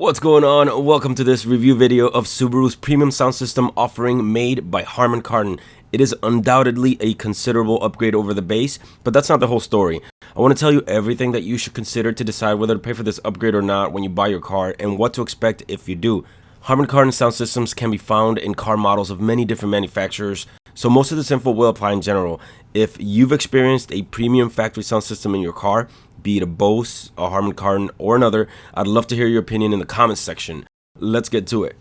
What's going on? Welcome to this review video of Subaru's premium sound system offering made by Harman Kardon. It is undoubtedly a considerable upgrade over the base, but that's not the whole story. I want to tell you everything that you should consider to decide whether to pay for this upgrade or not when you buy your car, and what to expect if you do. Harman Kardon sound systems can be found in car models of many different manufacturers, so most of this info will apply in general. If you've experienced a premium factory sound system in your car, be it a Bose, a Harman Kardon, or another, I'd love to hear your opinion in the comments section. Let's get to it.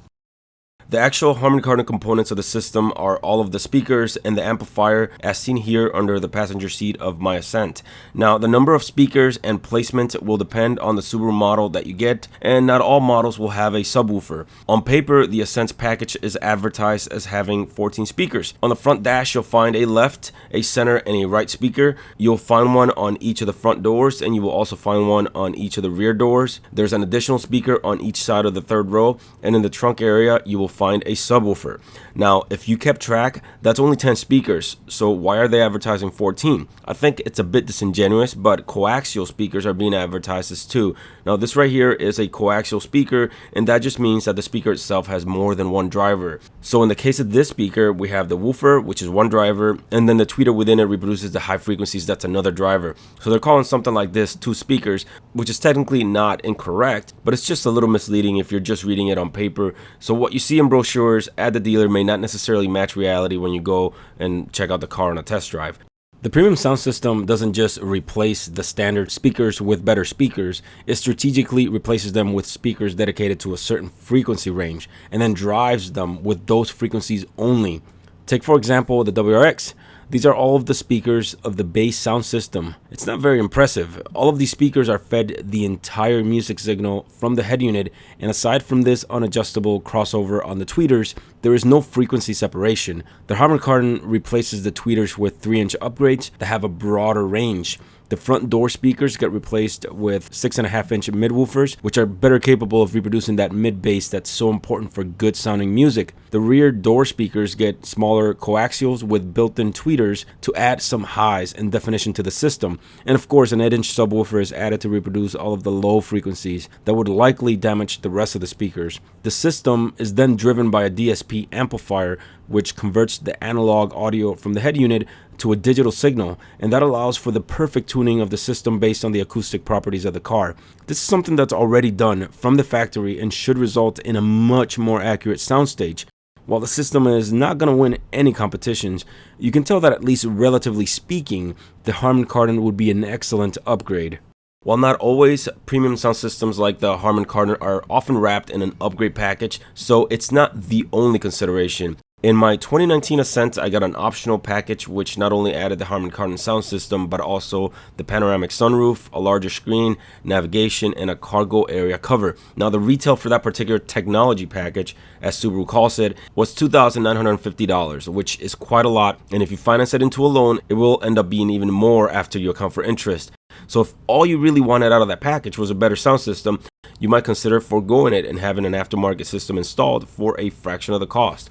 The actual Harman Kardon components of the system are all of the speakers and the amplifier as seen here under the passenger seat of my Ascent. Now, the number of speakers and placement will depend on the Subaru model that you get, and not all models will have a subwoofer. On paper, the Ascent package is advertised as having 14 speakers. On the front dash, you'll find a left, a center, and a right speaker. You'll find one on each of the front doors, and you will also find one on each of the rear doors. There's an additional speaker on each side of the third row, and in the trunk area, you will find a subwoofer. Now, if you kept track, that's only 10 speakers, so why are they advertising 14? I think it's a bit disingenuous, but coaxial speakers are being advertised as 2. Now, this right here is a coaxial speaker, and that just means that the speaker itself has more than one driver. So in the case of this speaker, we have the woofer, which is one driver, and then the tweeter within it reproduces the high frequencies, that's another driver. So they're calling something like this 2 speakers, which is technically not incorrect, but it's just a little misleading if you're just reading it on paper. So what you see in brochures at the dealer may not necessarily match reality when you go and check out the car on a test drive. The premium sound system doesn't just replace the standard speakers with better speakers, it strategically replaces them with speakers dedicated to a certain frequency range and then drives them with those frequencies only. Take for example the WRX. These are all of the speakers of the base sound system. It's not very impressive. All of these speakers are fed the entire music signal from the head unit, and aside from this unadjustable crossover on the tweeters, there is no frequency separation. The Harman Kardon replaces the tweeters with 3-inch upgrades that have a broader range. The front door speakers get replaced with 6.5-inch mid-woofers, which are better capable of reproducing that mid-bass that's so important for good sounding music. The rear door speakers get smaller coaxials with built-in tweeters to add some highs and definition to the system. And of course, an 8-inch subwoofer is added to reproduce all of the low frequencies that would likely damage the rest of the speakers. The system is then driven by a DSP amplifier, which converts the analog audio from the head unit to a digital signal, and that allows for the perfect tuning of the system based on the acoustic properties of the car. This is something that's already done from the factory and should result in a much more accurate soundstage. While the system is not going to win any competitions, you can tell that at least relatively speaking, the Harman Kardon would be an excellent upgrade. While not always, premium sound systems like the Harman Kardon are often wrapped in an upgrade package, so it's not the only consideration. In my 2019 Ascent, I got an optional package which not only added the Harman Kardon sound system, but also the panoramic sunroof, a larger screen, navigation, and a cargo area cover. Now, the retail for that particular technology package, as Subaru calls it, was $2,950, which is quite a lot, and if you finance it into a loan, it will end up being even more after you account for interest. So if all you really wanted out of that package was a better sound system, you might consider foregoing it and having an aftermarket system installed for a fraction of the cost.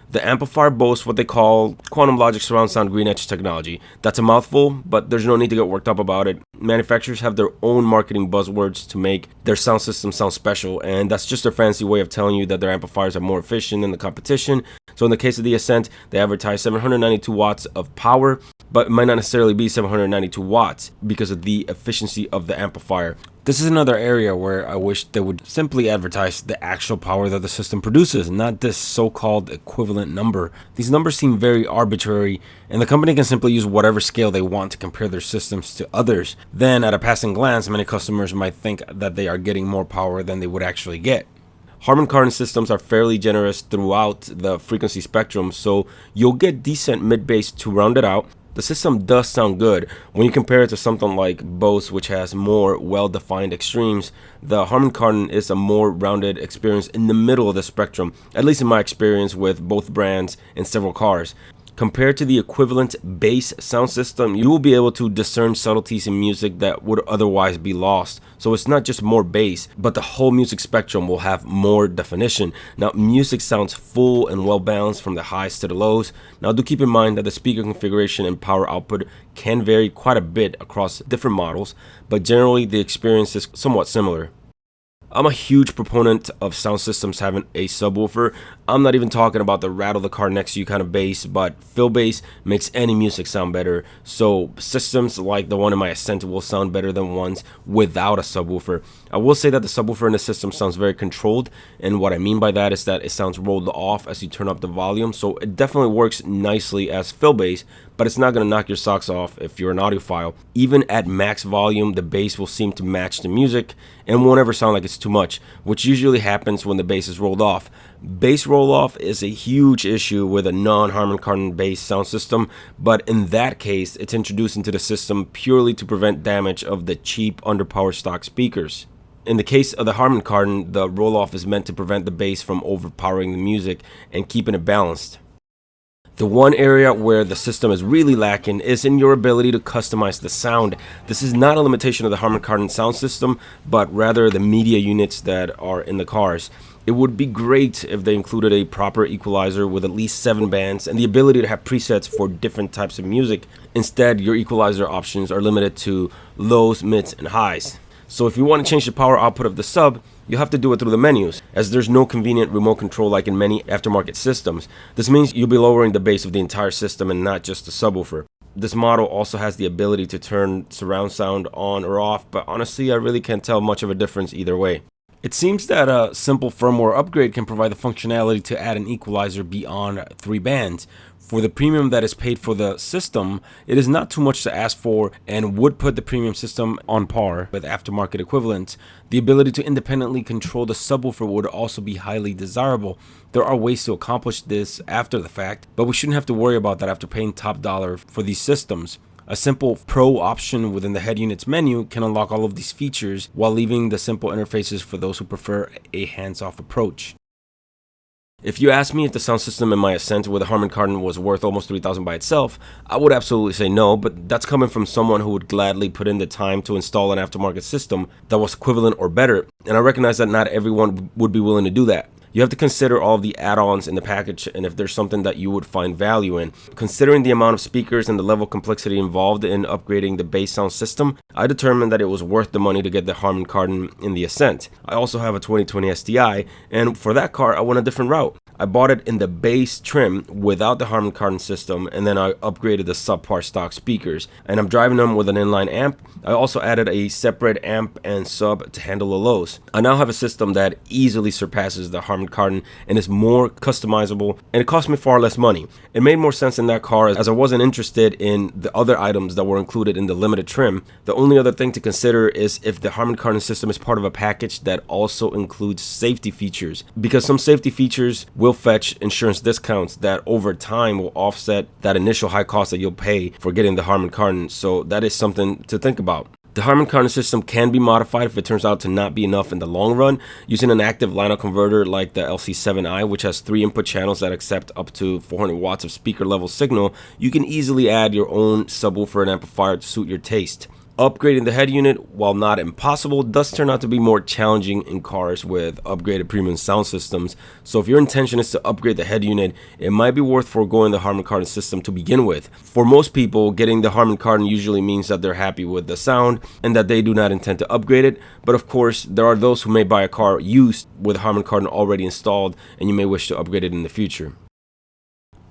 The amplifier boasts what they call Quantum Logic Surround Sound Green Edge technology. That's a mouthful, but there's no need to get worked up about it. Manufacturers have their own marketing buzzwords to make their sound system sound special, and that's just their fancy way of telling you that their amplifiers are more efficient than the competition. So in the case of the Ascent, they advertise 792 watts of power, but it might not necessarily be 792 watts because of the efficiency of the amplifier. This is another area where I wish they would simply advertise the actual power that the system produces, not this so-called equivalent number. These numbers seem very arbitrary, and the company can simply use whatever scale they want to compare their systems to others. Then, at a passing glance, many customers might think that they are getting more power than they would actually get. Harman Kardon systems are fairly generous throughout the frequency spectrum, so you'll get decent mid-bass to round it out. The system does sound good. When you compare it to something like Bose, which has more well-defined extremes, the Harman Kardon is a more rounded experience in the middle of the spectrum, at least in my experience with both brands in several cars. Compared to the equivalent bass sound system, you will be able to discern subtleties in music that would otherwise be lost. So it's not just more bass, but the whole music spectrum will have more definition. Now, music sounds full and well balanced from the highs to the lows. Now, do keep in mind that the speaker configuration and power output can vary quite a bit across different models, but generally the experience is somewhat similar. I'm a huge proponent of sound systems having a subwoofer. I'm not even talking about the rattle the car next to you kind of bass, but fill bass makes any music sound better. So systems like the one in my Ascent will sound better than ones without a subwoofer. I will say that the subwoofer in the system sounds very controlled, and what I mean by that is that it sounds rolled off as you turn up the volume, so it definitely works nicely as fill bass, but it's not going to knock your socks off if you're an audiophile. Even at max volume, the bass will seem to match the music and won't ever sound like it's too much, which usually happens when the bass is rolled off. Bass roll off is a huge issue with a non-Harman Kardon bass sound system, but in that case, it's introduced into the system purely to prevent damage of the cheap underpowered stock speakers. In the case of the Harman Kardon, the roll off is meant to prevent the bass from overpowering the music and keeping it balanced. The one area where the system is really lacking is in your ability to customize the sound. This is not a limitation of the Harman Kardon sound system, but rather the media units that are in the cars. It would be great if they included a proper equalizer with at least 7 bands and the ability to have presets for different types of music. Instead, your equalizer options are limited to lows, mids, and highs. So if you want to change the power output of the sub, you'll have to do it through the menus, as there's no convenient remote control like in many aftermarket systems. This means you'll be lowering the bass of the entire system and not just the subwoofer. This model also has the ability to turn surround sound on or off, but honestly, I really can't tell much of a difference either way. It seems that a simple firmware upgrade can provide the functionality to add an equalizer beyond 3 bands. For the premium that is paid for the system, it is not too much to ask for and would put the premium system on par with aftermarket equivalents. The ability to independently control the subwoofer would also be highly desirable. There are ways to accomplish this after the fact, but we shouldn't have to worry about that after paying top dollar for these systems. A simple Pro option within the head unit's menu can unlock all of these features while leaving the simple interfaces for those who prefer a hands-off approach. If you ask me if the sound system in my Ascent with a Harman Kardon was worth almost $3,000 by itself, I would absolutely say no, but that's coming from someone who would gladly put in the time to install an aftermarket system that was equivalent or better, and I recognize that not everyone would be willing to do that. You have to consider all of the add-ons in the package and if there's something that you would find value in. Considering the amount of speakers and the level of complexity involved in upgrading the bass sound system, I determined that it was worth the money to get the Harman Kardon in the Ascent. I also have a 2020 STI, and for that car I went a different route. I bought it in the base trim without the Harman Kardon system, and then I upgraded the subpar stock speakers, and I'm driving them with an inline amp. I also added a separate amp and sub to handle the lows. I now have a system that easily surpasses the Harman Kardon and is more customizable, and it cost me far less money. It made more sense in that car as I wasn't interested in the other items that were included in the limited trim. The only other thing to consider is if the Harman Kardon system is part of a package that also includes safety features, because some safety features will fetch insurance discounts that over time will offset that initial high cost that you'll pay for getting the Harman Kardon, so that is something to think about. The Harman Kardon system can be modified if it turns out to not be enough in the long run. Using an active line-out converter like the LC7i, which has 3 input channels that accept up to 400 watts of speaker level signal, you can easily add your own subwoofer and amplifier to suit your taste. Upgrading the head unit, while not impossible, does turn out to be more challenging in cars with upgraded premium sound systems. So if your intention is to upgrade the head unit, it might be worth foregoing the Harman Kardon system to begin with. For most people, getting the Harman Kardon usually means that they're happy with the sound and that they do not intend to upgrade it. But of course, there are those who may buy a car used with Harman Kardon already installed, and you may wish to upgrade it in the future.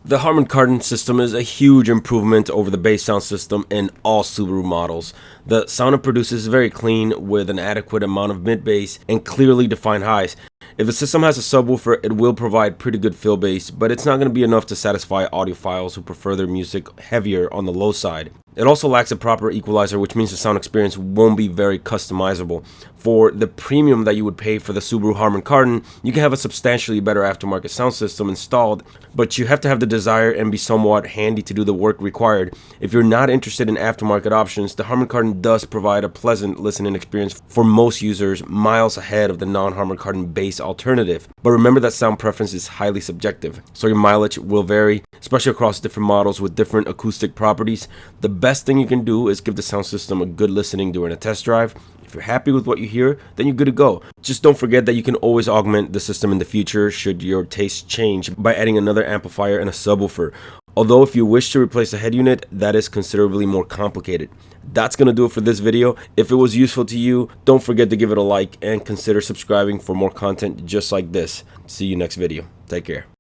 The Harman Kardon system is a huge improvement over the bass sound system in all Subaru models. The sound it produces is very clean with an adequate amount of mid-bass and clearly defined highs. If the system has a subwoofer, it will provide pretty good fill bass, but it's not going to be enough to satisfy audiophiles who prefer their music heavier on the low side. It also lacks a proper equalizer, which means the sound experience won't be very customizable. For the premium that you would pay for the Subaru Harman Kardon, you can have a substantially better aftermarket sound system installed, but you have to have the desire and be somewhat handy to do the work required. If you're not interested in aftermarket options, the Harman Kardon does provide a pleasant listening experience for most users, miles ahead of the non-Harman Kardon bass alternative. But remember that sound preference is highly subjective, so your mileage will vary, especially across different models with different acoustic properties. The best thing you can do is give the sound system a good listening during a test drive. If you're happy with what you hear, then you're good to go. Just don't forget that you can always augment the system in the future should your taste change by adding another amplifier and a subwoofer. Although if you wish to replace the head unit, that is considerably more complicated. That's gonna do it for this video. If it was useful to you, don't forget to give it a like and consider subscribing for more content just like this. See you next video. Take care.